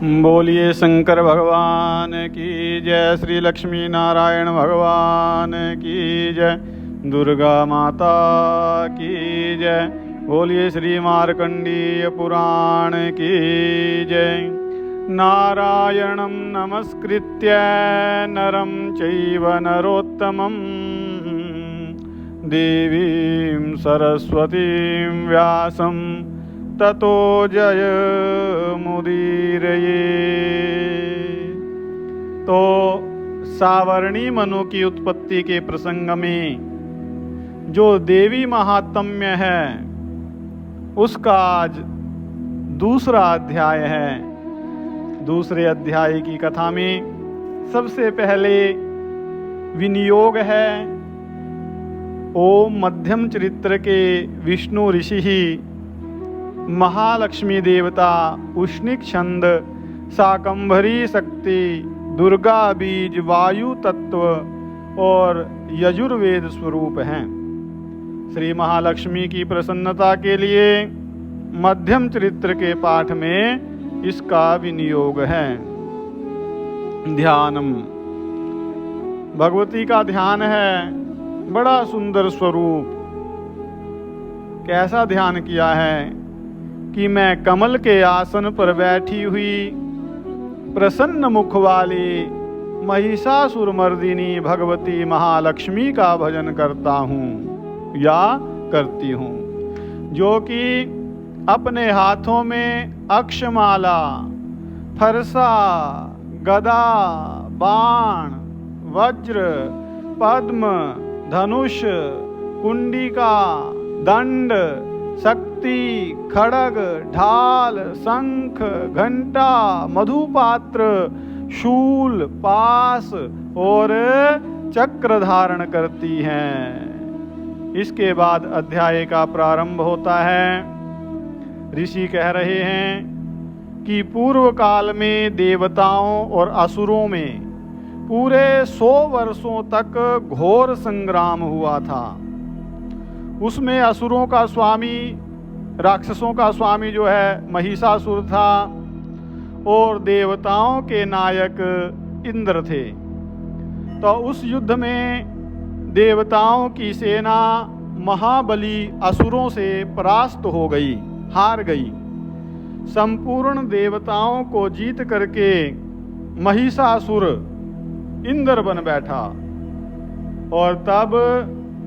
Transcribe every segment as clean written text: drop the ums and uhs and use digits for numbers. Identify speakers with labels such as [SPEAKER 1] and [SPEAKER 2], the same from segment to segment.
[SPEAKER 1] बोलिए शंकर भगवान की जय। श्री लक्ष्मी नारायण भगवान की जय। दुर्गा माता की जय। बोलिए श्री मार्कंडीय पुराण की जय। नारायणं नमस्कृत्य नरं चैव नरोत्तमं देवीं सरस्वतीं व्यासं ततो जय मुदीरये। तो सावर्णी मनु की उत्पत्ति के प्रसंग में जो देवी महात्म्य है उसका आज दूसरा अध्याय है। दूसरे अध्याय की कथा में सबसे पहले विनियोग है। ओम मध्यम चरित्र के विष्णु ऋषि ही महालक्ष्मी देवता, उष्णिक छंद, शाकंभरी शक्ति, दुर्गा बीज, वायु तत्व और यजुर्वेद स्वरूप हैं। श्री महालक्ष्मी की प्रसन्नता के लिए मध्यम चरित्र के पाठ में इसका विनियोग है। ध्यानम, भगवती का ध्यान है। बड़ा सुंदर स्वरूप। कैसा ध्यान किया है कि मैं कमल के आसन पर बैठी हुई प्रसन्न मुख वाली महिषासुरमर्दिनी भगवती महालक्ष्मी का भजन करता हूँ या करती हूँ, जो कि अपने हाथों में अक्षमाला, फरसा, गदा, बाण, वज्र, पद्म, धनुष, कुंडिका, दंड, शक्ति, खड़ग, ढाल, शंख, घंटा, मधुपात्र, शूल, पास और चक्र धारण करती हैं। इसके बाद अध्याय का प्रारंभ होता है। ऋषि कह रहे हैं कि पूर्व काल में देवताओं और असुरों में पूरे 100 वर्षों तक घोर संग्राम हुआ था। उसमें असुरों का स्वामी, राक्षसों का स्वामी जो है महिषासुर था और देवताओं के नायक इंद्र थे। तो उस युद्ध में देवताओं की सेना महाबली असुरों से परास्त हो गई, हार गई। संपूर्ण देवताओं को जीत करके महिषासुर इंद्र बन बैठा और तब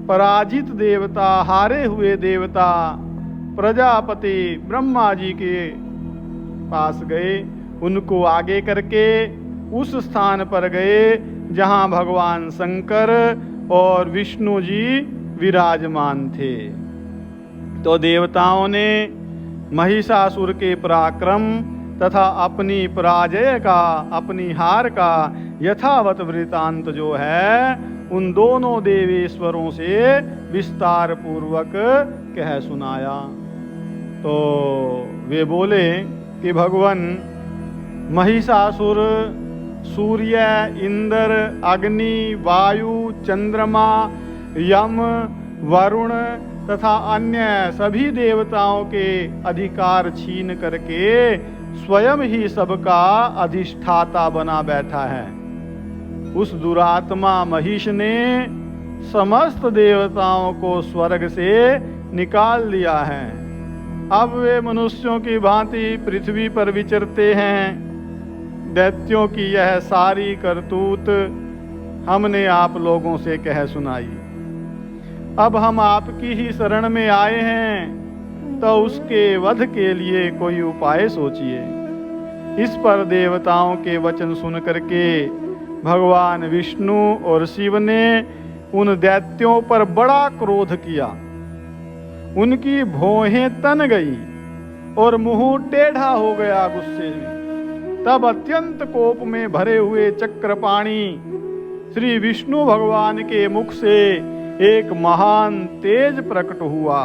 [SPEAKER 1] पराजित देवता, हारे हुए देवता प्रजापति ब्रह्मा जी के पास गए। उनको आगे करके उस स्थान पर गए जहां भगवान शंकर और विष्णु जी विराजमान थे। तो देवताओं ने महिषासुर के पराक्रम तथा अपनी पराजय का, अपनी हार का यथावत वृतांत जो है उन दोनों देवेश्वरों से विस्तार पूर्वक कह सुनाया। तो वे बोले कि भगवान महिषासुर सूर्य, इंद्र, अग्नि, वायु, चंद्रमा, यम, वरुण तथा अन्य सभी देवताओं के अधिकार छीन करके स्वयं ही सबका अधिष्ठाता बना बैठा है। उस दुरात्मा महिष ने समस्त देवताओं को स्वर्ग से निकाल दिया है। अब वे मनुष्यों की भांति पृथ्वी पर विचरते हैं। दैत्यों की यह सारी करतूत हमने आप लोगों से कह सुनाई। अब हम आपकी ही शरण में आए हैं, तो उसके वध के लिए कोई उपाय सोचिए। इस पर देवताओं के वचन सुन करके भगवान विष्णु और शिव ने उन दैत्यों पर बड़ा क्रोध किया। उनकी भौहें तन गई और मुंह टेढ़ा हो गया गुस्से में। तब अत्यंत कोप में भरे हुए चक्रपाणी श्री विष्णु भगवान के मुख से एक महान तेज प्रकट हुआ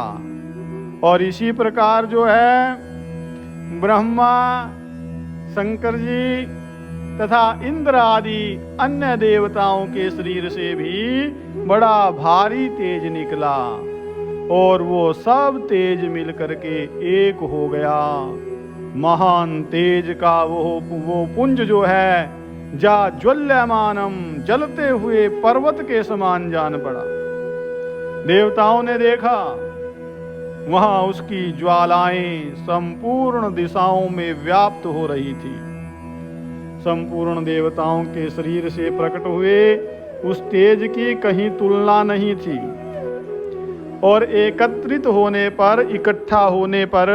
[SPEAKER 1] और इसी प्रकार जो है ब्रह्मा, शंकर जी तथा इंद्र आदि अन्य देवताओं के शरीर से भी बड़ा भारी तेज निकला और वो सब तेज मिल करके एक हो गया महान तेज का वो पुंज जो है जा ज्वल्यमानम, जलते हुए पर्वत के समान जान पड़ा। देवताओं ने देखा, वहां उसकी ज्वालाएं संपूर्ण दिशाओं में व्याप्त हो रही थी। संपूर्ण देवताओं के शरीर से प्रकट हुए उस तेज की कहीं तुलना नहीं थी, और एकत्रित होने पर, इकट्ठा होने पर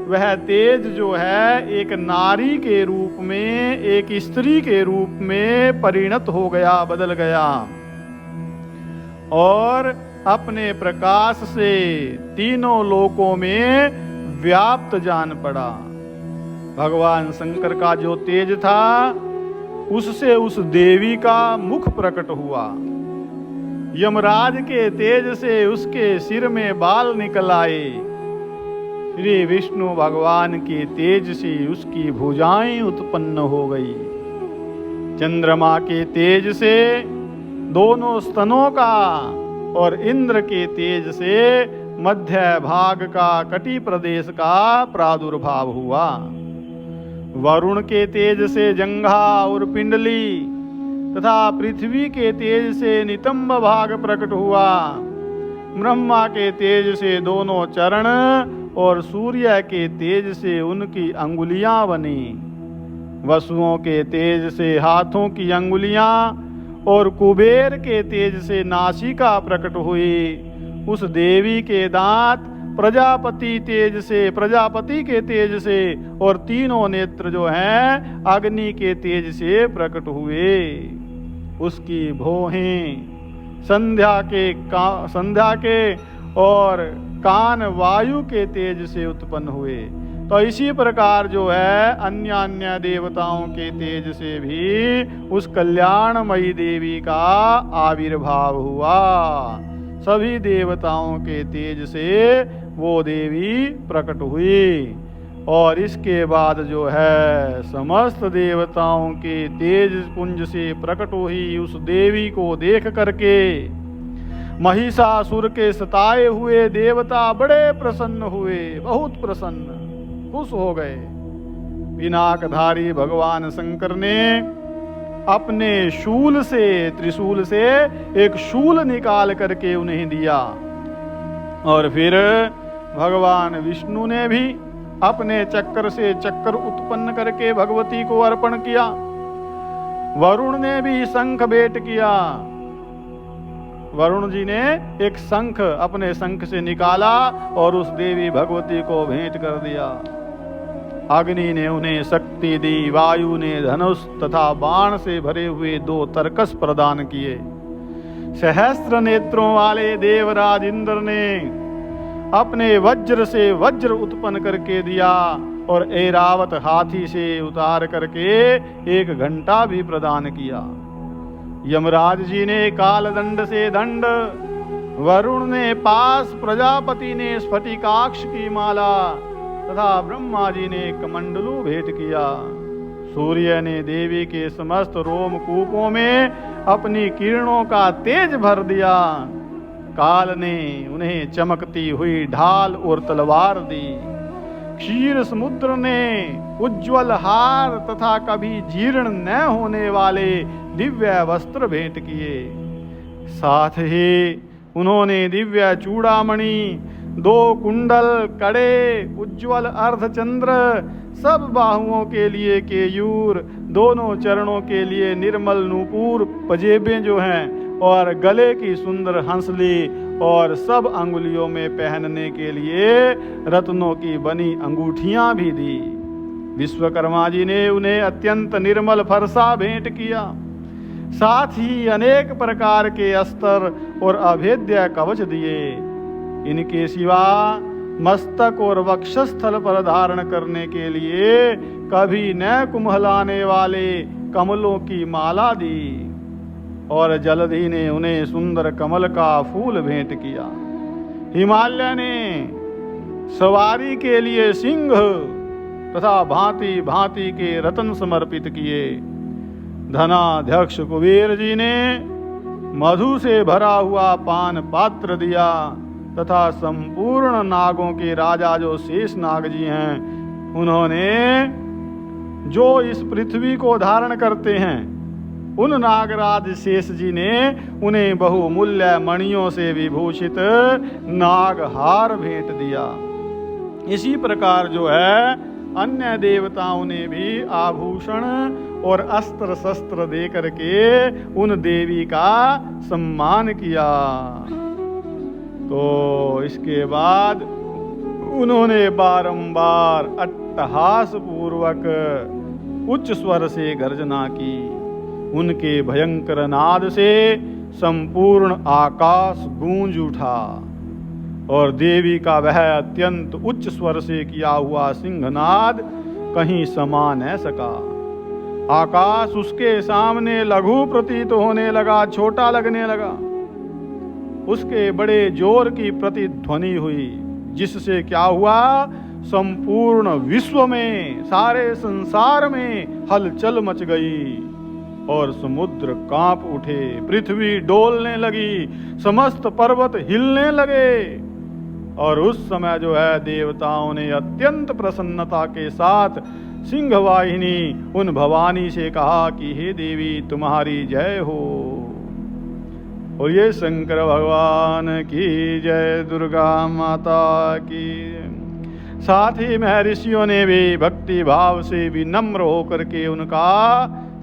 [SPEAKER 1] वह तेज जो है एक नारी के रूप में, एक स्त्री के रूप में परिणत हो गया, बदल गया, और अपने प्रकाश से तीनों लोकों में व्याप्त जान पड़ा। भगवान शंकर का जो तेज था उससे उस देवी का मुख प्रकट हुआ। यमराज के तेज से उसके सिर में बाल निकल आए। श्री विष्णु भगवान के तेज से उसकी भुजाएं उत्पन्न हो गई। चंद्रमा के तेज से दोनों स्तनों का, और इंद्र के तेज से मध्य भाग का, कटी प्रदेश का प्रादुर्भाव हुआ। वरुण के तेज से जंघा और पिंडली तथा पृथ्वी के तेज से नितंब भाग प्रकट हुआ। ब्रह्मा के तेज से दोनों चरण, और सूर्य के तेज से उनकी अंगुलियां बनी। वसुओं के तेज से हाथों की अंगुलियां, और कुबेर के तेज से नासिका प्रकट हुई। उस देवी के दांत प्रजापति तेज से, प्रजापति के तेज से, और तीनों नेत्र जो हैं अग्नि के तेज से प्रकट हुए। उसकी भौहें संध्या के और कान वायु के तेज से उत्पन्न हुए। तो इसी प्रकार जो है अन्य अन्य देवताओं के तेज से भी उस कल्याणमयी देवी का आविर्भाव हुआ। सभी देवताओं के तेज से वो देवी प्रकट हुई, और इसके बाद जो है समस्त देवताओं के तेज पुंज से प्रकट हुई उस देवी को देख करके महिषासुर के सताए हुए देवता बड़े प्रसन्न हुए, बहुत प्रसन्न, खुश हो गए। पिनाकधारी भगवान शंकर ने अपने शूल से, त्रिशूल से एक शूल निकाल करके उन्हें दिया, और फिर भगवान विष्णु ने भी अपने चक्र से चक्र उत्पन्न करके भगवती को अर्पण किया। वरुण ने भी शंख भेंट किया। वरुण जी ने एक शंख अपने शंख से निकाला और उस देवी भगवती को भेंट कर दिया। अग्नि ने उन्हें शक्ति दी, वायु ने धनुष तथा बाण से भरे हुए 2 तरकस प्रदान किए। सहस्त्र नेत्रों वाले देवराज इंद्र ने अपने वज्र से वज्र उत्पन्न करके दिया, और ऐरावत हाथी से उतार करके 1 घंटा भी प्रदान किया। यमराज जी ने कालदंड से दंड, वरुण ने पास, प्रजापति ने स्फटिकाक्ष की माला तथा ब्रह्मा जी ने कमंडलू भेंट किया। सूर्य ने देवी के समस्त रोमकूपों में अपनी किरणों का तेज भर दिया। काल ने उन्हें चमकती हुई ढाल और तलवार दी। क्षीर समुद्र ने उज्ज्वल हार तथा कभी जीर्ण न होने वाले दिव्य वस्त्र भेंट किए। साथ ही उन्होंने दिव्य चूड़ामणि, 2 कुंडल, कड़े, उज्ज्वल अर्धचंद्र, सब बाहुओं के लिए केयूर, दोनों चरणों के लिए निर्मल नूपुर पजेबें जो हैं, और गले की सुंदर हंसली, और सब अंगुलियों में पहनने के लिए रत्नों की बनी अंगूठियां भी दी। विश्वकर्मा जी ने उन्हें अत्यंत निर्मल फरसा भेंट किया। साथ ही अनेक प्रकार के अस्त्र और अभेद्य कवच दिए। इनके सिवा मस्तक और वक्षस्थल पर धारण करने के लिए कभी न कुम्हलाने वाले कमलों की माला दी, और जलधि ने उन्हें सुंदर कमल का फूल भेंट किया। हिमालय ने सवारी के लिए सिंह तथा भांति भांति के रत्न समर्पित किए। धनाध्यक्ष कुबेर जी ने मधु से भरा हुआ पान पात्र दिया, तथा संपूर्ण नागों के राजा जो शेष नाग जी हैं उन्होंने जो इस पृथ्वी को धारण करते हैं, उन नागराज शेष जी ने उन्हें बहुमूल्य मणियों से विभूषित नागहार भेंट दिया। इसी प्रकार जो है अन्य देवताओं ने भी आभूषण और अस्त्र शस्त्र दे करके उन देवी का सम्मान किया। तो इसके बाद उन्होंने बारंबार अट्टहास पूर्वक उच्च स्वर से गर्जना की। उनके भयंकर नाद से संपूर्ण आकाश गूंज उठा और देवी का वह अत्यंत उच्च स्वर से किया हुआ सिंहनाद कहीं समा न सका। आकाश उसके सामने लघु प्रतीत होने लगा, छोटा लगने लगा। उसके बड़े जोर की प्रतिध्वनि हुई, जिससे क्या हुआ, संपूर्ण विश्व में, सारे संसार में हलचल मच गई और समुद्र कांप उठे, पृथ्वी डोलने लगी, समस्त पर्वत हिलने लगे। और उस समय जो है देवताओं ने अत्यंत प्रसन्नता के साथ सिंहवाहिनी उन भवानी से कहा कि हे देवी तुम्हारी जय हो। और ये शंकर भगवान की जय, दुर्गा माता की। साथ ही महर्षियों ने भी भक्ति भाव से विनम्र होकर के उनका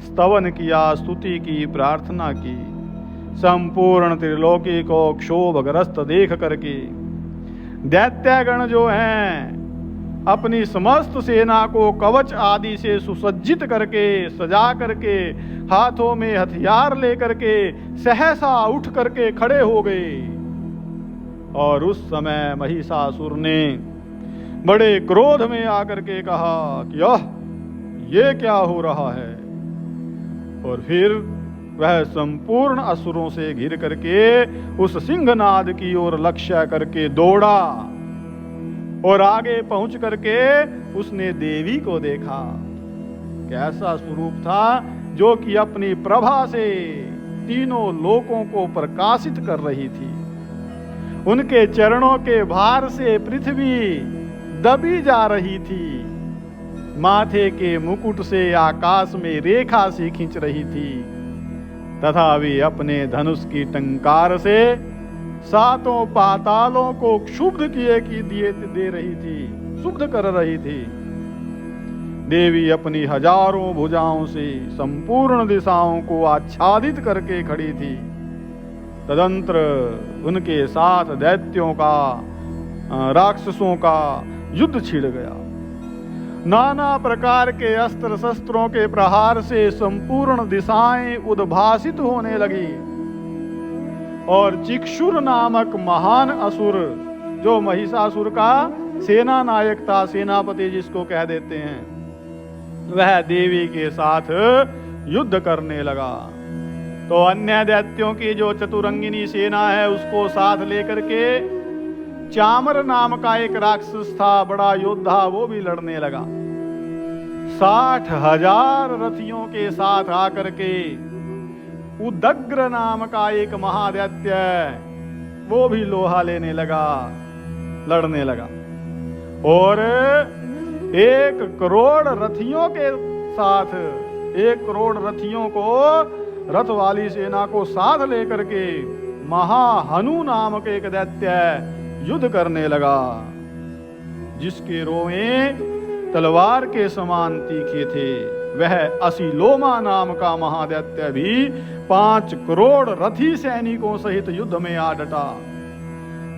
[SPEAKER 1] स्तवन किया, स्तुति की, प्रार्थना की। संपूर्ण त्रिलोकी को क्षोभग्रस्त देख करके दैत्यगण जो हैं अपनी समस्त सेना को कवच आदि से सुसज्जित करके, सजा करके, हाथों में हथियार लेकर के सहसा उठ करके खड़े हो गए। और उस समय महिषासुर ने बड़े क्रोध में आकर के कहा कि ये क्या हो रहा है। और फिर वह संपूर्ण असुरों से घिर करके उस सिंहनाद की ओर लक्ष्य करके दौड़ा और आगे पहुंच करके उसने देवी को देखा। कैसा स्वरूप था, जो कि अपनी प्रभा से तीनों लोकों को प्रकाशित कर रही थी। उनके चरणों के भार से पृथ्वी दबी जा रही थी, माथे के मुकुट से आकाश में रेखा सी खींच रही थी, तथा वे अपने धनुष की टंकार से सातों पातालों को क्षुब्ध किए की दे रही थी, क्षुब्ध कर रही थी। देवी अपनी हजारों भुजाओं से संपूर्ण दिशाओं को आच्छादित करके खड़ी थी। तदंतर उनके साथ दैत्यों का, राक्षसों का युद्ध छिड़ गया। नाना प्रकार के अस्त्र शस्त्रों के प्रहार से संपूर्ण दिशाएं उद्भासित होने लगी और चिक्षुर नामक महान असुर, जो महिषासुर का सेना नायक था, सेनापति जिसको कह देते हैं, वह देवी के साथ युद्ध करने लगा। तो अन्य दैत्यों की जो चतुरंगिनी सेना है उसको साथ लेकर के चामर नाम का एक राक्षस था, बड़ा योद्धा, वो भी लड़ने लगा। 60,000 रथियों के साथ आकर के उदग्र नाम का एक महादैत्य, वो भी लोहा लेने लगा, लड़ने लगा। और 1 करोड़ रथियों के साथ, 1 करोड़ रथियों को, रथ वाली सेना को साथ लेकर के महाहनु नामक एक दैत्य युद्ध करने लगा, जिसके रोएं तलवार के समान तीखे थे। वह असिलोमा नाम का महादैत्य भी 5 करोड़ रथी सैनिकों सहित युद्ध में आ डटा।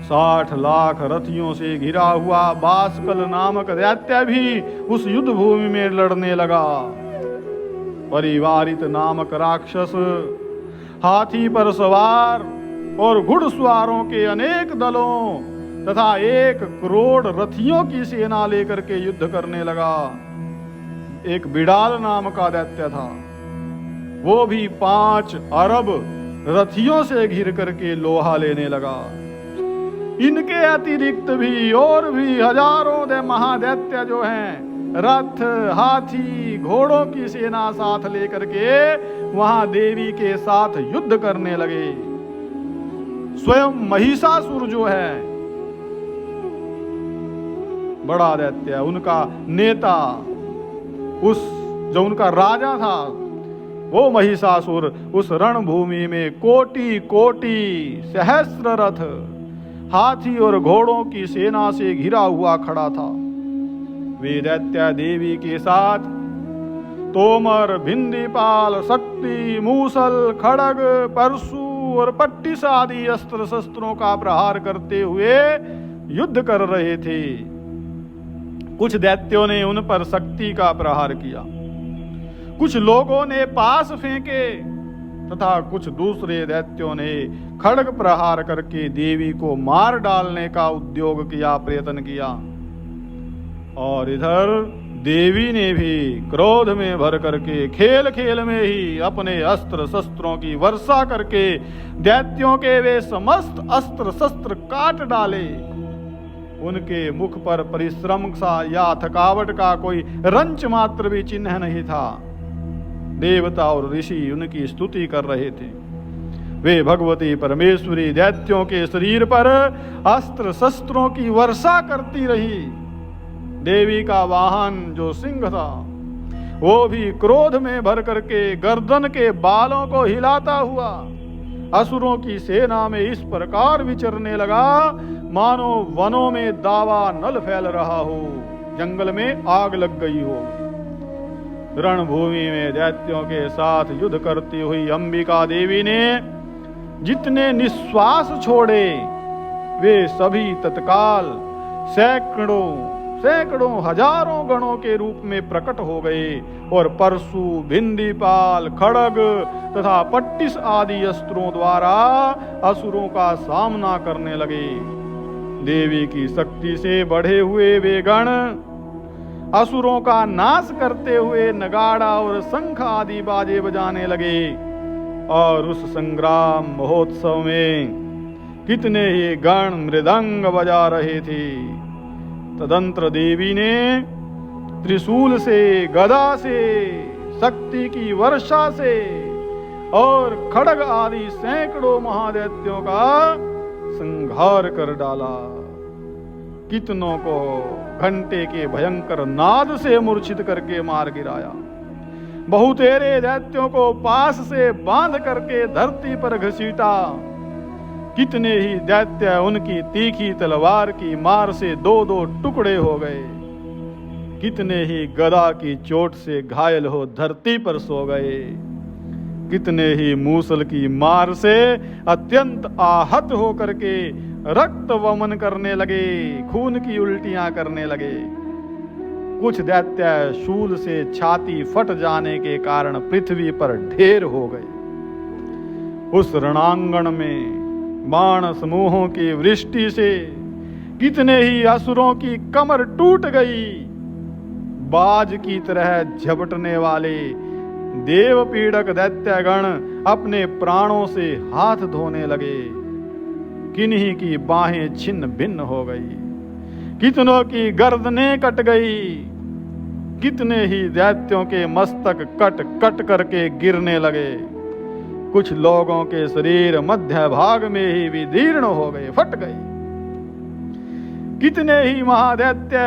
[SPEAKER 1] 60 लाख रथियों से घिरा हुआ बास्कल नामक दैत्य भी उस युद्ध भूमि में लड़ने लगा। परिवारित नामक राक्षस हाथी पर सवार और घुड़सवारों के अनेक दलों तथा 1 करोड़ रथियों की सेना लेकर के युद्ध करने लगा। एक बिडाल नाम का दैत्य था, वो भी 5 अरब रथियों से घिर करके लोहा लेने लगा। इनके अतिरिक्त भी और भी हजारों महादैत्य जो हैं, रथ, हाथी, घोड़ों की सेना साथ लेकर के वहां देवी के साथ युद्ध करने लगे। स्वयं महिषासुर जो है बड़ा दैत्य, उनका नेता, जो उनका राजा था, वो महिषासुर उस रणभूमि में कोटि कोटि सहस्र रथ, हाथी और घोड़ों की सेना से घिरा हुआ खड़ा था। वे दैत्य देवी के साथ तोमर, भिंदीपाल, शक्ति, मूसल, खड़ग, परशु और पट्टिस आदि अस्त्र शस्त्रों का प्रहार करते हुए युद्ध कर रहे थे। कुछ दैत्यों ने उन पर शक्ति का प्रहार किया, कुछ लोगों ने पास फेंके तथा कुछ दूसरे दैत्यों ने खड्ग प्रहार करके देवी को मार डालने का उद्योग किया, प्रयत्न किया। और इधर देवी ने भी क्रोध में भर करके खेल खेल में ही अपने अस्त्र शस्त्रों की वर्षा करके दैत्यों के वे समस्त अस्त्र शस्त्र काट डाले। उनके मुख पर परिश्रम सा या थकावट का कोई रंच मात्र भी चिन्ह नहीं था। देवता और ऋषि उनकी स्तुति कर रहे थे। वे भगवती परमेश्वरी दैत्यों के शरीर पर अस्त्र शस्त्रों की वर्षा करती रही। देवी का वाहन जो सिंह था, वो भी क्रोध में भर करके गर्दन के बालों को हिलाता हुआ असुरों की सेना में इस प्रकार विचरने लगा मानो वनों में दावा नल फैल रहा हो, जंगल में आग लग गई हो। रणभूमि में दैत्यों के साथ युद्ध करती हुई अंबिका देवी ने जितने निश्वास छोड़े वे सभी तत्काल सैकड़ों हजारों गणों के रूप में प्रकट हो गए और परशु, भिंदीपाल, खड्ग तथा पट्टिस आदि अस्त्रों द्वारा असुरों का सामना करने लगे। देवी की शक्ति से बढ़े हुए वे गण असुरों का नाश करते हुए नगाड़ा और शंख आदि बाजे बजाने लगे। और उस संग्राम महोत्सव में कितने ही गण मृदंग बजा रहे थे। तदंतर देवी ने त्रिशूल से, गदा से, शक्ति की वर्षा से और खड्ग आदि सैकड़ों महादैत्यों का संहार कर डाला। कितनों को घंटे के भयंकर नाद से मूर्छित करके मार गिराया। बहुतेरे दैत्यों को पास से बांध करके धरती पर घसीटा। कितने ही दैत्य उनकी तीखी तलवार की मार से दो दो टुकड़े हो गए। कितने ही गदा की चोट से घायल हो धरती पर सो गए। कितने ही मूसल की मार से अत्यंत आहत हो करके रक्त वमन करने लगे, खून की उल्टियां करने लगे। कुछ दैत्य शूल से छाती फट जाने के कारण पृथ्वी पर ढेर हो गए। उस रणांगण में बाण समूहों की वृष्टि से कितने ही असुरों की कमर टूट गई। बाज की तरह झपटने वाले देव पीड़क दैत्यगण अपने प्राणों से हाथ धोने लगे। किन्हीं की बाहें छिन्न भिन्न हो गई, कितनों की गर्दनें कट गई। कितने ही दैत्यों के मस्तक कट कट करके गिरने लगे। कुछ लोगों के शरीर मध्य भाग में ही विदीर्ण हो गए, फट गए। कितने ही महादैत्य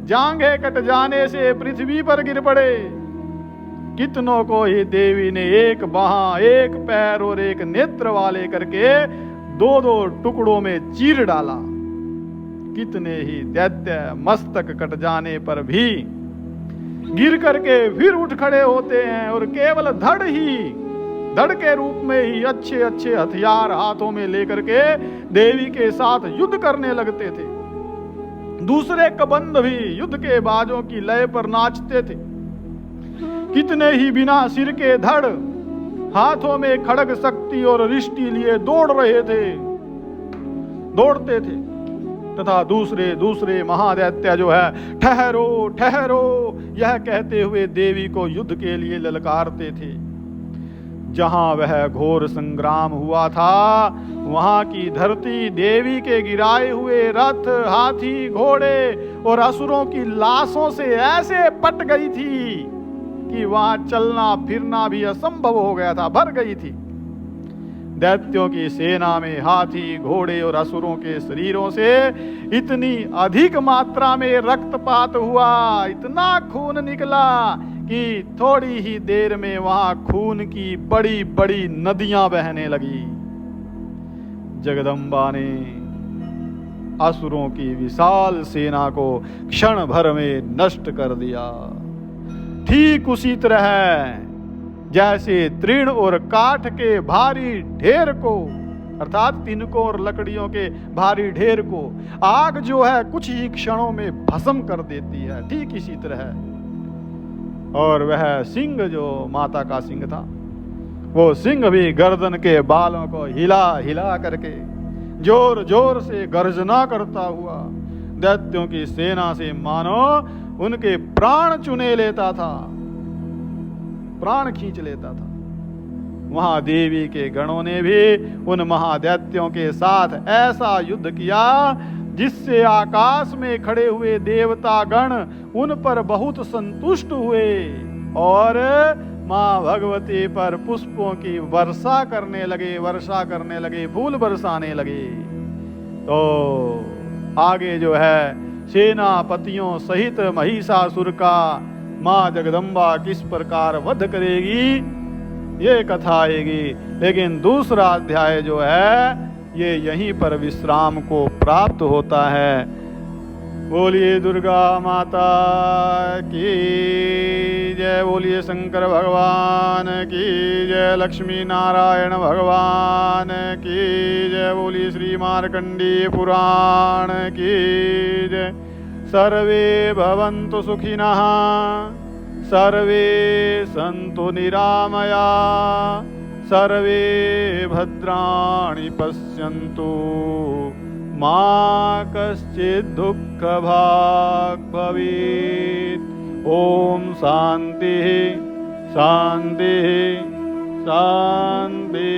[SPEAKER 1] जांघें कट जाने से पृथ्वी पर गिर पड़े। कितनों को ही देवी ने एक बाह, एक पैर और एक नेत्र वाले करके दो दो टुकड़ों में चीर डाला। कितने ही दैत्य मस्तक कट जाने पर भी गिर करके फिर उठ खड़े होते हैं और केवल धड़ के रूप में ही अच्छे अच्छे हथियार हाथों में लेकर के देवी के साथ युद्ध करने लगते थे। दूसरे कबंध भी युद्ध के बाजों की लय पर नाचते थे। कितने ही बिना सिर के धड़ हाथों में खड्ग, शक्ति और रिष्टि लिए दौड़ते थे तथा दूसरे महादैत्य जो है ठहरो ठहरो यह कहते हुए देवी को युद्ध के लिए ललकारते थे। जहां वह घोर संग्राम हुआ था वहां की धरती देवी के गिराए हुए रथ, हाथी, घोड़े और असुरों की लाशों से ऐसे पट गई थी कि वहां चलना फिरना भी असंभव हो गया था, भर गई थी। दैत्यों की सेना में हाथी, घोड़े और असुरों के शरीरों से इतनी अधिक मात्रा में रक्तपात हुआ, इतना खून निकला कि थोड़ी ही देर में वहां खून की बड़ी बड़ी नदियां बहने लगी। जगदम्बा ने असुरों की विशाल सेना को क्षण भर में नष्ट कर दिया। ठीक उसी तरह जैसे तृण और काठ के भारी ढेर को, अर्थात तिनकों और लकड़ियों के भारी ढेर को आग जो है कुछ ही क्षणों में भस्म कर देती है, ठीक इसी तरह। और वह सिंह जो माता का सिंह था, वो सिंह भी गर्दन के बालों को हिला हिला करके जोर जोर से गर्जना करता हुआ दैत्यों की सेना से मानो उनके प्राण चुने लेता था, प्राण खींच लेता था। वहां देवी के गणों ने भी उन महादैत्यों के साथ ऐसा युद्ध किया जिससे आकाश में खड़े हुए देवता गण उन पर बहुत संतुष्ट हुए और मां भगवती पर पुष्पों की वर्षा करने लगे, फूल बरसाने लगे। तो आगे जो है सेनापतियों सहित महिषासुर का मां जगदम्बा किस प्रकार वध करेगी ये कथा आएगी, लेकिन दूसरा अध्याय जो है ये यहीं पर विश्राम को प्राप्त होता है। बोलिए दुर्गा माता की जय, बोलिए शंकर भगवान की जय, लक्ष्मी नारायण भगवान की जय, बोलिए श्री मार्कंडेय पुराण की जय। सर्वे भवन्तु सुखिनः, सर्वे सन्तु निरामया, सर्वे भद्राणि पश्यन्तु, मा कश्चित् दुःखभाग् भवेत्। ओम शांति शांति शांति।